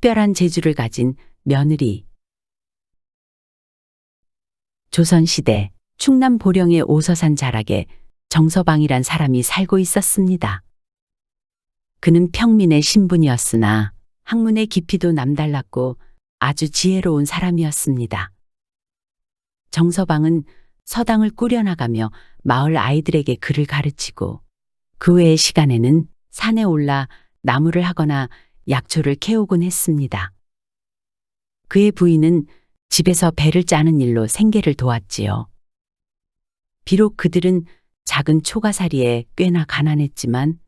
특별한 재주를 가진 며느리. 조선시대 충남 보령의 오서산 자락에 정서방이란 사람이 살고 있었습니다. 그는 평민의 신분이었으나 학문의 깊이도 남달랐고 아주 지혜로운 사람이었습니다. 정서방은 서당을 꾸려나가며 마을 아이들에게 글을 가르치고 그 외의 시간에는 산에 올라 나무를 하거나 약초를 캐오곤 했습니다. 그의 부인은 집에서 배를 짜는 일로 생계를 도왔지요. 비록 그들은 작은 초가살이에 꽤나 가난했지만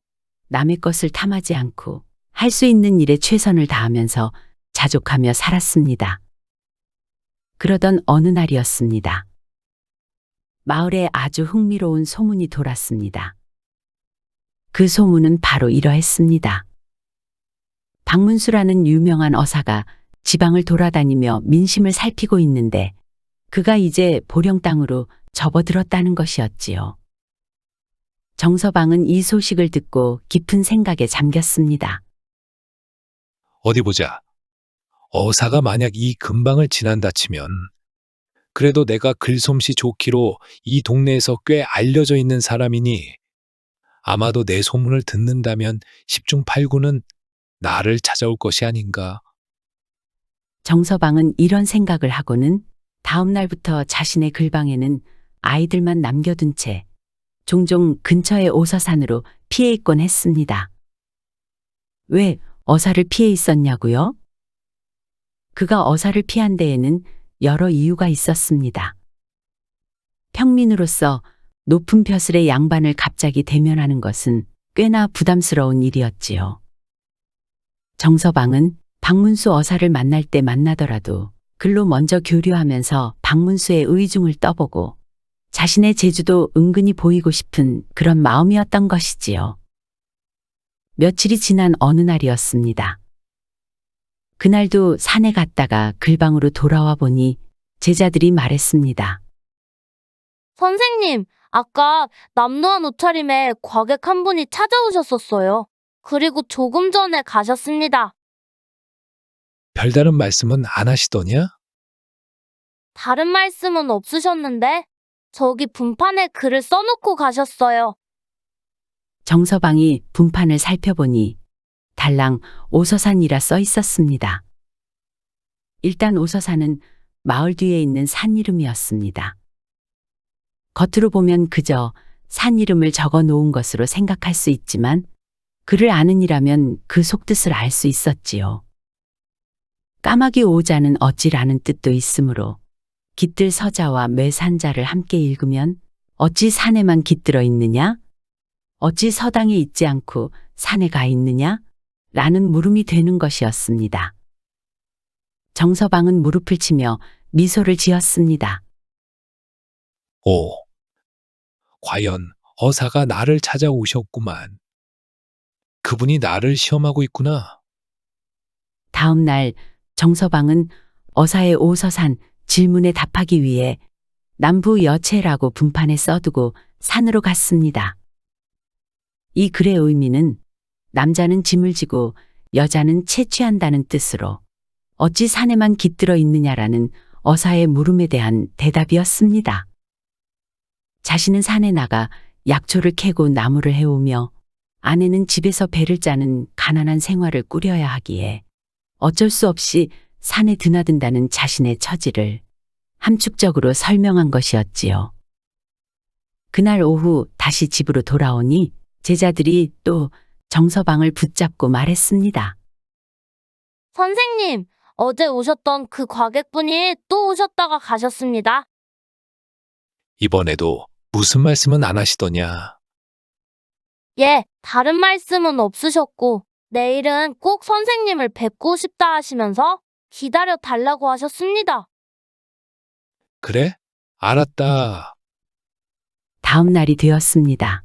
남의 것을 탐하지 않고 할 수 있는 일에 최선을 다하면서 자족하며 살았습니다. 그러던 어느 날이었습니다. 마을에 아주 흥미로운 소문이 돌았습니다. 그 소문은 바로 이러했습니다. 박문수라는 유명한 어사가 지방을 돌아다니며 민심을 살피고 있는데 그가 이제 보령 땅으로 접어들었다는 것이었지요. 정서방은 이 소식을 듣고 깊은 생각에 잠겼습니다. 어디 보자. 어사가 만약 이 근방을 지난다 치면 그래도 내가 글솜씨 좋기로 이 동네에서 꽤 알려져 있는 사람이니 아마도 내 소문을 듣는다면 10중 8구는 나를 찾아올 것이 아닌가. 정서방은 이런 생각을 하고는 다음 날부터 자신의 글방에는 아이들만 남겨둔 채 종종 근처의 오서산으로 피해 있곤 했습니다. 왜 어사를 피해 있었냐고요? 그가 어사를 피한 데에는 여러 이유가 있었습니다. 평민으로서 높은 벼슬의 양반을 갑자기 대면하는 것은 꽤나 부담스러운 일이었지요. 정서방은 박문수 어사를 만날 때 만나더라도 글로 먼저 교류하면서 박문수의 의중을 떠보고 자신의 재주도 은근히 보이고 싶은 그런 마음이었던 것이지요. 며칠이 지난 어느 날이었습니다. 그날도 산에 갔다가 글방으로 돌아와 보니 제자들이 말했습니다. 선생님, 아까 남노한 옷차림에 과객 한 분이 찾아오셨었어요. 그리고 조금 전에 가셨습니다. 별다른 말씀은 안 하시더냐? 다른 말씀은 없으셨는데 저기 분판에 글을 써놓고 가셨어요. 정서방이 분판을 살펴보니 달랑 오서산이라 써 있었습니다. 일단 오서산은 마을 뒤에 있는 산 이름이었습니다. 겉으로 보면 그저 산 이름을 적어 놓은 것으로 생각할 수 있지만 글을 아는 이라면 그 속뜻을 알 수 있었지요. 까마귀 오자는 어찌라는 뜻도 있으므로 깃들 서자와 매산자를 함께 읽으면 어찌 산에만 깃들어 있느냐? 어찌 서당에 있지 않고 산에 가 있느냐? 라는 물음이 되는 것이었습니다. 정서방은 무릎을 치며 미소를 지었습니다. 오, 과연 어사가 나를 찾아오셨구만. 그분이 나를 시험하고 있구나. 다음 날 정서방은 어사의 오서산 질문에 답하기 위해 남부 여체라고 분판에 써두고 산으로 갔습니다. 이 글의 의미는 남자는 짐을 지고 여자는 채취한다는 뜻으로 어찌 산에만 깃들어 있느냐라는 어사의 물음에 대한 대답이었습니다. 자신은 산에 나가 약초를 캐고 나무를 해오며 아내는 집에서 배를 짜는 가난한 생활을 꾸려야 하기에 어쩔 수 없이 산에 드나든다는 자신의 처지를 함축적으로 설명한 것이었지요. 그날 오후 다시 집으로 돌아오니 제자들이 또 정서방을 붙잡고 말했습니다. 선생님, 어제 오셨던 그 과객분이 또 오셨다가 가셨습니다. 이번에도 무슨 말씀은 안 하시더냐? 예, 다른 말씀은 없으셨고 내일은 꼭 선생님을 뵙고 싶다 하시면서 기다려 달라고 하셨습니다. 그래? 알았다. 다음 날이 되었습니다.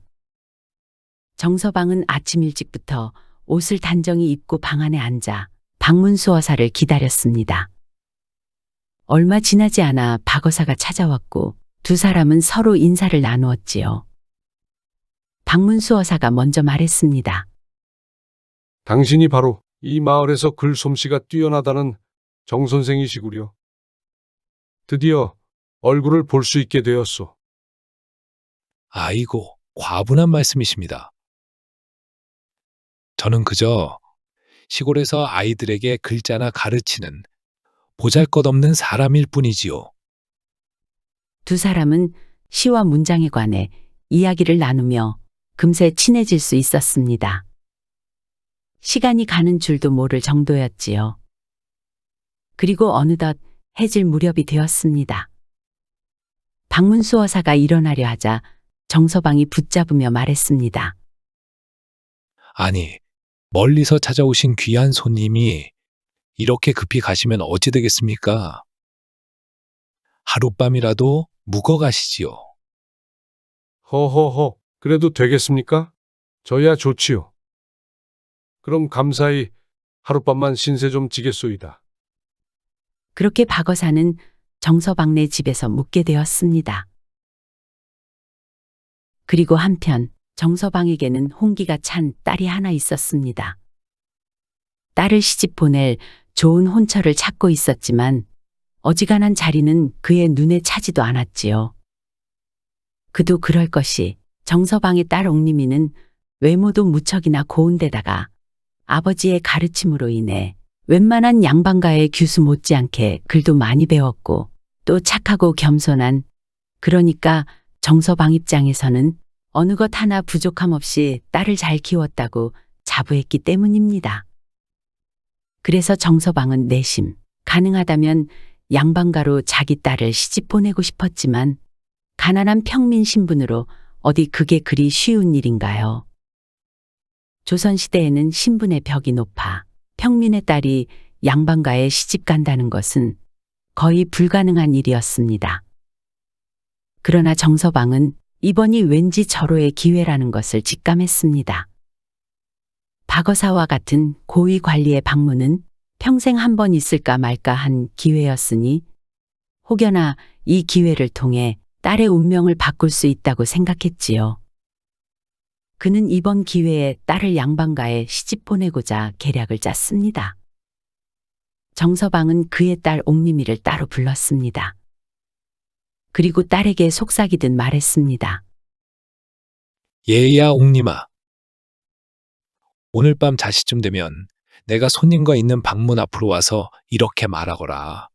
정서방은 아침 일찍부터 옷을 단정히 입고 방 안에 앉아 박문수 어사를 기다렸습니다. 얼마 지나지 않아 박 어사가 찾아왔고 두 사람은 서로 인사를 나누었지요. 박문수 어사가 먼저 말했습니다. 당신이 바로 이 마을에서 글솜씨가 뛰어나다는 정 선생이시구려. 드디어 얼굴을 볼 수 있게 되었소. 아이고, 과분한 말씀이십니다. 저는 그저 시골에서 아이들에게 글자나 가르치는 보잘것없는 사람일 뿐이지요. 두 사람은 시와 문장에 관해 이야기를 나누며 금세 친해질 수 있었습니다. 시간이 가는 줄도 모를 정도였지요. 그리고 어느덧 해질 무렵이 되었습니다. 박문수어사가 일어나려 하자 정서방이 붙잡으며 말했습니다. 아니, 멀리서 찾아오신 귀한 손님이 이렇게 급히 가시면 어찌 되겠습니까? 하룻밤이라도 묵어 가시지요. 허허허, 그래도 되겠습니까? 저야 좋지요. 그럼 감사히 하룻밤만 신세 좀 지겠소이다. 그렇게 박어사는 정서방네 집에서 묵게 되었습니다. 그리고 한편 정서방에게는 홍기가 찬 딸이 하나 있었습니다. 딸을 시집 보낼 좋은 혼처를 찾고 있었지만 어지간한 자리는 그의 눈에 차지도 않았지요. 그도 그럴 것이 정서방의 딸 옥림이는 외모도 무척이나 고운데다가 아버지의 가르침으로 인해 웬만한 양반가의 규수 못지않게 글도 많이 배웠고 또 착하고 겸손한, 그러니까 정서방 입장에서는 어느 것 하나 부족함 없이 딸을 잘 키웠다고 자부했기 때문입니다. 그래서 정서방은 내심 가능하다면 양반가로 자기 딸을 시집 보내고 싶었지만 가난한 평민 신분으로 어디 그게 그리 쉬운 일인가요? 조선시대에는 신분의 벽이 높아 평민의 딸이 양반가에 시집 간다는 것은 거의 불가능한 일이었습니다. 그러나 정서방은 이번이 왠지 절호의 기회라는 것을 직감했습니다. 박어사와 같은 고위 관리의 방문은 평생 한 번 있을까 말까 한 기회였으니 혹여나 이 기회를 통해 딸의 운명을 바꿀 수 있다고 생각했지요. 그는 이번 기회에 딸을 양반가에 시집 보내고자 계략을 짰습니다. 정서방은 그의 딸 옥림이를 따로 불렀습니다. 그리고 딸에게 속삭이듯 말했습니다. 얘야, 옥님아. 오늘 밤 자시쯤 되면 내가 손님과 있는 방문 앞으로 와서 이렇게 말하거라.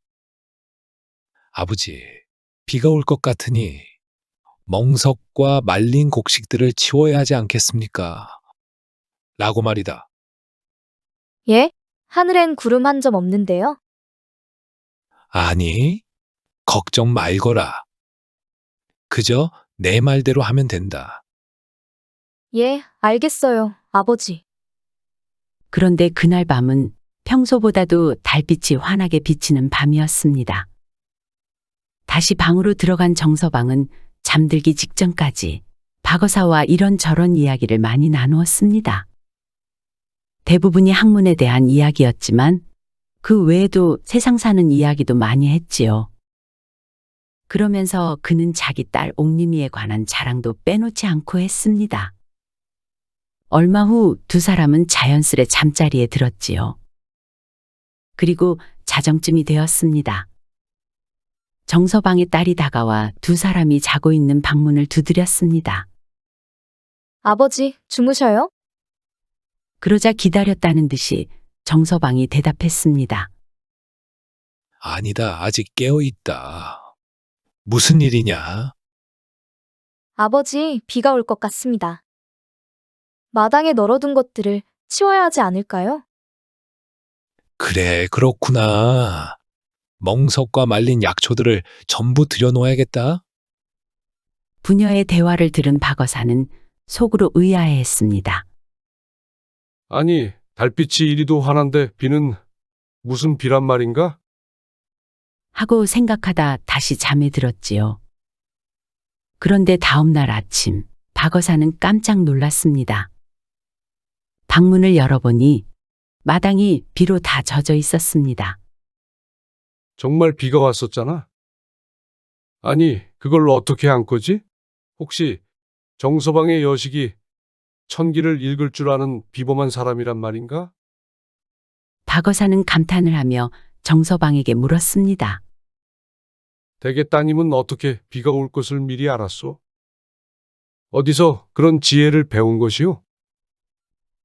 아버지, 비가 올 것 같으니 멍석과 말린 곡식들을 치워야 하지 않겠습니까? 라고 말이다. 예? 하늘엔 구름 한 점 없는데요? 아니, 걱정 말거라. 그저 내 말대로 하면 된다. 예, 알겠어요, 아버지. 그런데 그날 밤은 평소보다도 달빛이 환하게 비치는 밤이었습니다. 다시 방으로 들어간 정서방은 잠들기 직전까지 박어사와 이런저런 이야기를 많이 나누었습니다. 대부분이 학문에 대한 이야기였지만 그 외에도 세상 사는 이야기도 많이 했지요. 그러면서 그는 자기 딸 옥림이에 관한 자랑도 빼놓지 않고 했습니다. 얼마 후 두 사람은 자연스레 잠자리에 들었지요. 그리고 자정쯤이 되었습니다. 정서방의 딸이 다가와 두 사람이 자고 있는 방문을 두드렸습니다. 아버지, 주무셔요? 그러자 기다렸다는 듯이 정서방이 대답했습니다. 아니다, 아직 깨어 있다. 무슨 일이냐? 아버지, 비가 올 것 같습니다. 마당에 널어둔 것들을 치워야 하지 않을까요? 그래, 그렇구나. 멍석과 말린 약초들을 전부 들여놓아야겠다. 부녀의 대화를 들은 박어사는 속으로 의아해했습니다. 아니, 달빛이 이리도 환한데 비는 무슨 비란 말인가? 하고 생각하다 다시 잠에 들었지요. 그런데 다음 날 아침 박어사는 깜짝 놀랐습니다. 방문을 열어보니 마당이 비로 다 젖어 있었습니다. 정말 비가 왔었잖아. 아니, 그걸 어떻게 한 거지? 혹시 정서방의 여식이 천기를 읽을 줄 아는 비범한 사람이란 말인가? 박어사는 감탄을 하며 정서방에게 물었습니다. 대개 따님은 어떻게 비가 올 것을 미리 알았소? 어디서 그런 지혜를 배운 것이오?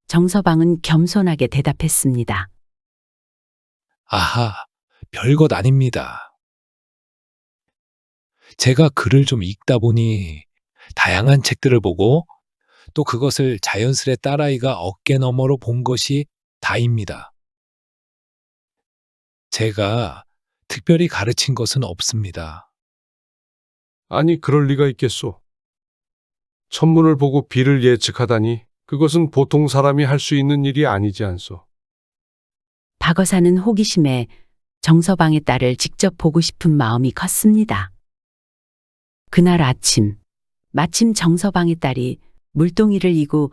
정서방은 겸손하게 대답했습니다. 아하, 별것 아닙니다. 제가 글을 좀 읽다 보니 다양한 책들을 보고 또 그것을 자연스레 딸아이가 어깨너머로 본 것이 다입니다. 제가 특별히 가르친 것은 없습니다. 아니, 그럴 리가 있겠소. 천문을 보고 비를 예측하다니 그것은 보통 사람이 할 수 있는 일이 아니지 않소. 박어사는 호기심에 정서방의 딸을 직접 보고 싶은 마음이 컸습니다. 그날 아침, 마침 정서방의 딸이 물동이를 이고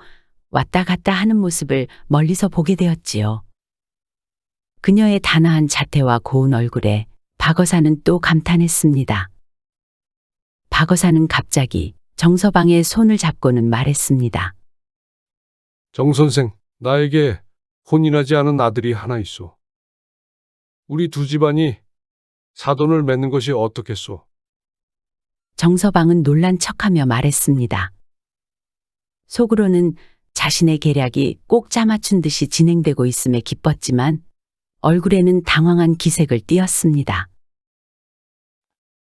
왔다 갔다 하는 모습을 멀리서 보게 되었지요. 그녀의 단아한 자태와 고운 얼굴에 박어사는 또 감탄했습니다. 박어사는 갑자기 정서방의 손을 잡고는 말했습니다. 정 선생, 나에게 혼인하지 않은 아들이 하나 있소. 우리 두 집안이 사돈을 맺는 것이 어떻겠소? 정서방은 놀란 척하며 말했습니다. 속으로는 자신의 계략이 꼭 짜맞춘 듯이 진행되고 있음에 기뻤지만 얼굴에는 당황한 기색을 띠었습니다.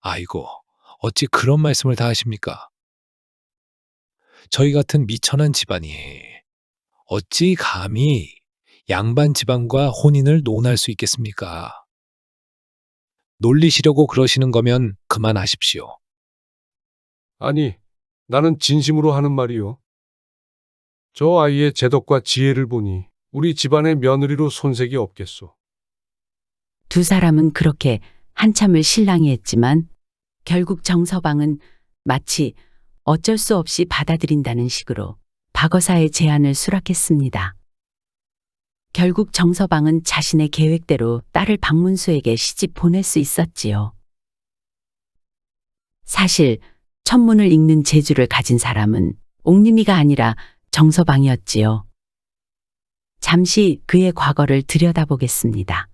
아이고, 어찌 그런 말씀을 다 하십니까? 저희 같은 미천한 집안이 어찌 감히 양반 집안과 혼인을 논할 수 있겠습니까? 놀리시려고 그러시는 거면 그만하십시오. 아니, 나는 진심으로 하는 말이요. 저 아이의 재덕과 지혜를 보니 우리 집안의 며느리로 손색이 없겠소. 두 사람은 그렇게 한참을 실랑이 했지만 결국 정서방은 마치 어쩔 수 없이 받아들인다는 식으로 박어사의 제안을 수락했습니다. 결국 정서방은 자신의 계획대로 딸을 박문수에게 시집 보낼 수 있었지요. 사실 천문을 읽는 재주를 가진 사람은 옥림이가 아니라 정서방이었지요. 잠시 그의 과거를 들여다보겠습니다.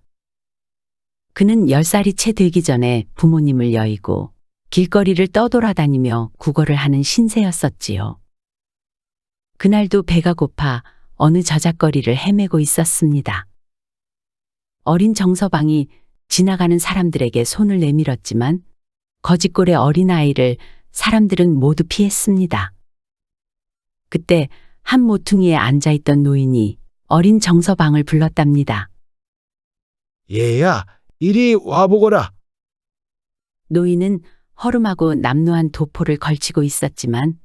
그는 10살이 채 되기 전에 부모님을 여의고 길거리를 떠돌아다니며 구걸을 하는 신세였었지요. 그날도 배가 고파 어느 저작거리를 헤매고 있었습니다. 어린 정서방이 지나가는 사람들에게 손을 내밀었지만 거짓골의 어린아이를 사람들은 모두 피했습니다. 그때 한 모퉁이에 앉아있던 노인이 어린 정서방을 불렀답니다. 얘야, 이리 와보거라. 노인은 허름하고 남루한 도포를 걸치고 있었지만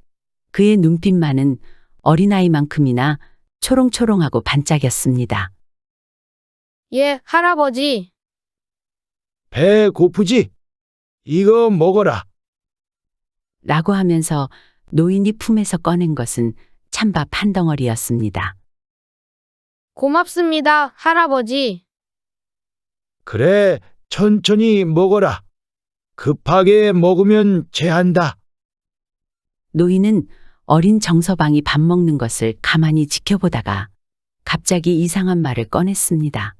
그의 눈빛만은 어린아이만큼이나 초롱초롱하고 반짝였습니다. 예, 할아버지. 배 고프지? 이거 먹어라. 라고 하면서 노인이 품에서 꺼낸 것은 찬밥 한 덩어리였습니다. 고맙습니다, 할아버지. 그래, 천천히 먹어라. 급하게 먹으면 체한다. 노인은 어린 정서방이 밥 먹는 것을 가만히 지켜보다가 갑자기 이상한 말을 꺼냈습니다.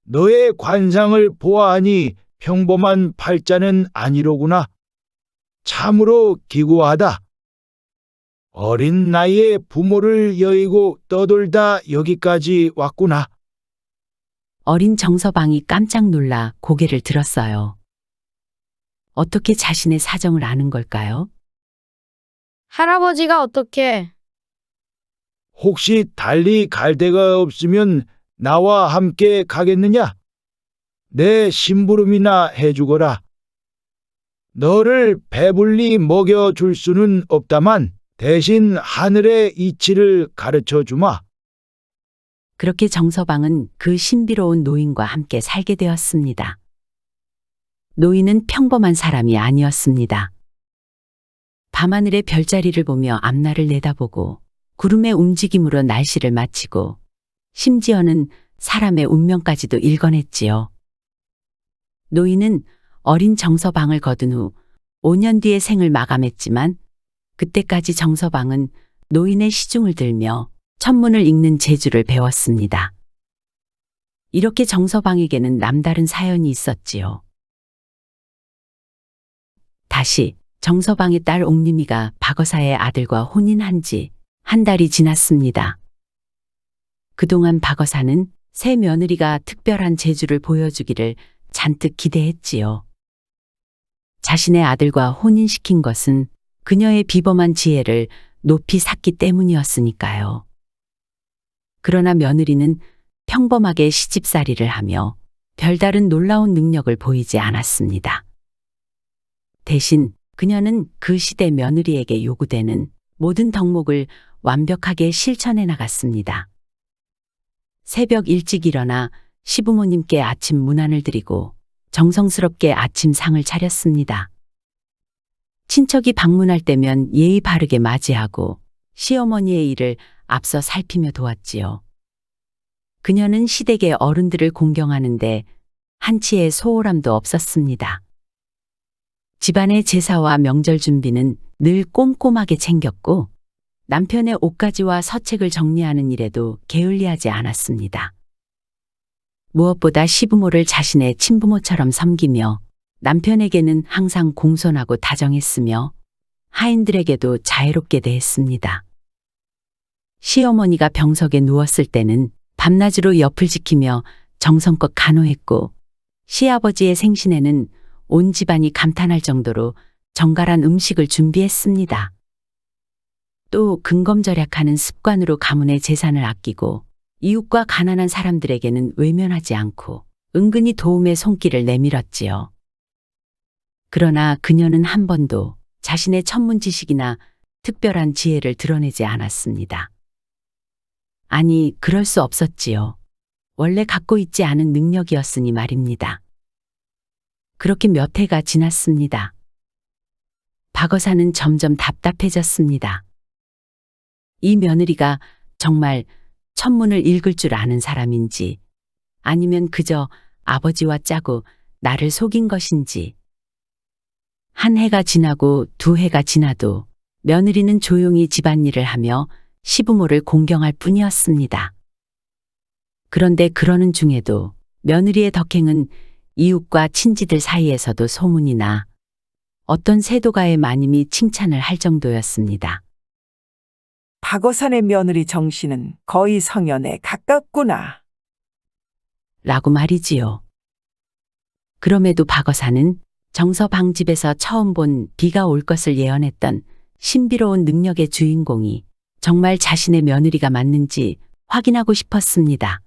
너의 관상을 보아하니 평범한 팔자는 아니로구나. 참으로 기구하다. 어린 나이에 부모를 여의고 떠돌다 여기까지 왔구나. 어린 정서방이 깜짝 놀라 고개를 들었어요. 어떻게 자신의 사정을 아는 걸까요? 할아버지가 어떻게? 혹시 달리 갈 데가 없으면 나와 함께 가겠느냐? 내 심부름이나 해주거라. 너를 배불리 먹여줄 수는 없다만 대신 하늘의 이치를 가르쳐 주마. 그렇게 정서방은 그 신비로운 노인과 함께 살게 되었습니다. 노인은 평범한 사람이 아니었습니다. 밤하늘의 별자리를 보며 앞날을 내다보고 구름의 움직임으로 날씨를 마치고 심지어는 사람의 운명까지도 읽어냈지요. 노인은 어린 정서방을 거둔 후 5년 뒤에 생을 마감했지만 그때까지 정서방은 노인의 시중을 들며 천문을 읽는 재주를 배웠습니다. 이렇게 정서방에게는 남다른 사연이 있었지요. 다시 정서방의 딸 옥림이가 박어사의 아들과 혼인한 지 한 달이 지났습니다. 그동안 박어사는 새 며느리가 특별한 재주를 보여주기를 잔뜩 기대했지요. 자신의 아들과 혼인시킨 것은 그녀의 비범한 지혜를 높이 샀기 때문이었으니까요. 그러나 며느리는 평범하게 시집살이를 하며 별다른 놀라운 능력을 보이지 않았습니다. 대신 그녀는 그 시대 며느리에게 요구되는 모든 덕목을 완벽하게 실천해 나갔습니다. 새벽 일찍 일어나 시부모님께 아침 문안을 드리고 정성스럽게 아침상을 차렸습니다. 친척이 방문할 때면 예의 바르게 맞이하고 시어머니의 일을 앞서 살피며 도왔지요. 그녀는 시댁의 어른들을 공경하는데 한치의 소홀함도 없었습니다. 집안의 제사와 명절 준비는 늘 꼼꼼하게 챙겼고 남편의 옷가지와 서책을 정리하는 일에도 게을리하지 않았습니다. 무엇보다 시부모를 자신의 친부모처럼 섬기며 남편에게는 항상 공손하고 다정했으며 하인들에게도 자애롭게 대했습니다. 시어머니가 병석에 누웠을 때는 밤낮으로 옆을 지키며 정성껏 간호했고 시아버지의 생신에는 온 집안이 감탄할 정도로 정갈한 음식을 준비했습니다. 또 근검절약하는 습관으로 가문의 재산을 아끼고 이웃과 가난한 사람들에게는 외면하지 않고 은근히 도움의 손길을 내밀었지요. 그러나 그녀는 한 번도 자신의 천문 지식이나 특별한 지혜를 드러내지 않았습니다. 아니, 그럴 수 없었지요. 원래 갖고 있지 않은 능력이었으니 말입니다. 그렇게 몇 해가 지났습니다. 박어사는 점점 답답해졌습니다. 이 며느리가 정말 천문을 읽을 줄 아는 사람인지 아니면 그저 아버지와 짜고 나를 속인 것인지. 한 해가 지나고 두 해가 지나도 며느리는 조용히 집안일을 하며 시부모를 공경할 뿐이었습니다. 그런데 그러는 중에도 며느리의 덕행은 이웃과 친지들 사이에서도 소문이 나 어떤 세도가의 마님이 칭찬을 할 정도였습니다. 박어산의 며느리 정씨는 거의 성년에 가깝구나. 라고 말이지요. 그럼에도 박어사는 정서방 집에서 처음 본 비가 올 것을 예언했던 신비로운 능력의 주인공이 정말 자신의 며느리가 맞는지 확인하고 싶었습니다.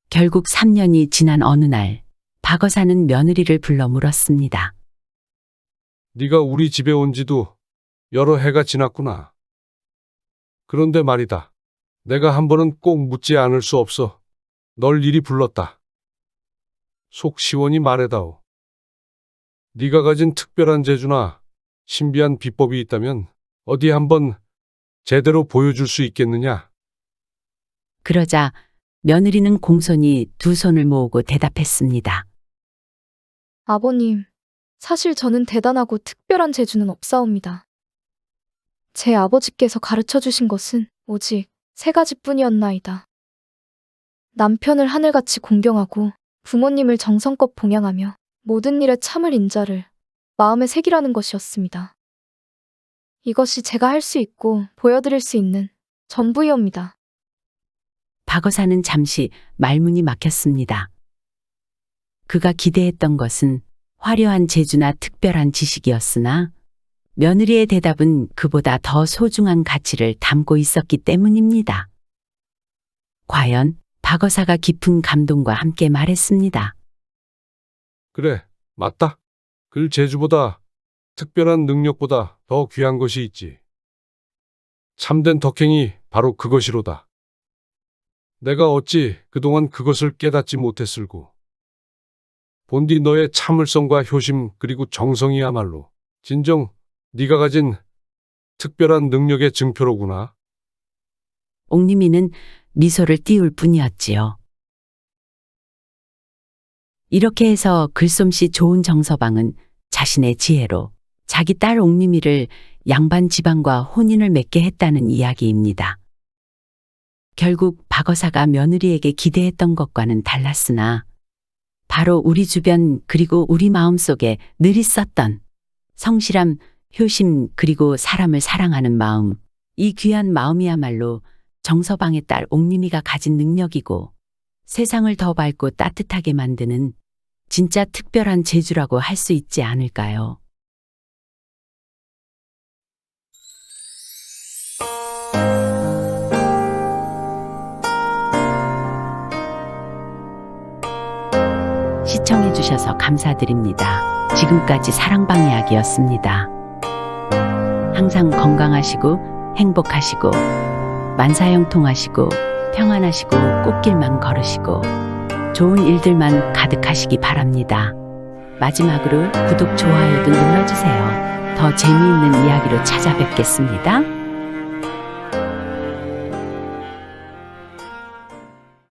결국 3년이 지난 어느 날 박어사는 며느리를 불러 물었습니다. 네가 우리 집에 온 지도 여러 해가 지났구나. 그런데 말이다. 내가 한 번은 꼭 묻지 않을 수 없어. 널 이리 불렀다. 속 시원히 말해다오. 네가 가진 특별한 재주나 신비한 비법이 있다면 어디 한번 제대로 보여줄 수 있겠느냐? 그러자 며느리는 공손히 두 손을 모으고 대답했습니다. 아버님, 사실 저는 대단하고 특별한 재주는 없사옵니다. 제 아버지께서 가르쳐 주신 것은 오직 3가지뿐이었나이다. 남편을 하늘같이 공경하고 부모님을 정성껏 봉양하며 모든 일에 참을 인자를 마음에 새기라는 것이었습니다. 이것이 제가 할 수 있고 보여드릴 수 있는 전부이옵니다. 박어사는 잠시 말문이 막혔습니다. 그가 기대했던 것은 화려한 재주나 특별한 지식이었으나 며느리의 대답은 그보다 더 소중한 가치를 담고 있었기 때문입니다. 과연 박어사가 깊은 감동과 함께 말했습니다. 그래, 맞다. 그 재주보다 특별한 능력보다 더 귀한 것이 있지. 참된 덕행이 바로 그것이로다. 내가 어찌 그동안 그것을 깨닫지 못했을고. 본디 너의 참을성과 효심 그리고 정성이야말로 진정 네가 가진 특별한 능력의 증표로구나. 옥림이는 미소를 띄울 뿐이었지요. 이렇게 해서 글솜씨 좋은 정서방은 자신의 지혜로 자기 딸 옥림이를 양반 집안과 혼인을 맺게 했다는 이야기입니다. 결국 박어사가 며느리에게 기대했던 것과는 달랐으나 바로 우리 주변 그리고 우리 마음속에 늘 있었던 성실함, 효심 그리고 사람을 사랑하는 마음, 이 귀한 마음이야말로 정서방의 딸 옥림이가 가진 능력이고 세상을 더 밝고 따뜻하게 만드는 진짜 특별한 재주라고 할 수 있지 않을까요? 시청해주셔서 감사드립니다. 지금까지 사랑방 이야기였습니다. 항상 건강하시고 행복하시고 만사형통하시고 평안하시고 꽃길만 걸으시고 좋은 일들만 가득하시기 바랍니다. 마지막으로 구독, 좋아요도 눌러주세요. 더 재미있는 이야기로 찾아뵙겠습니다.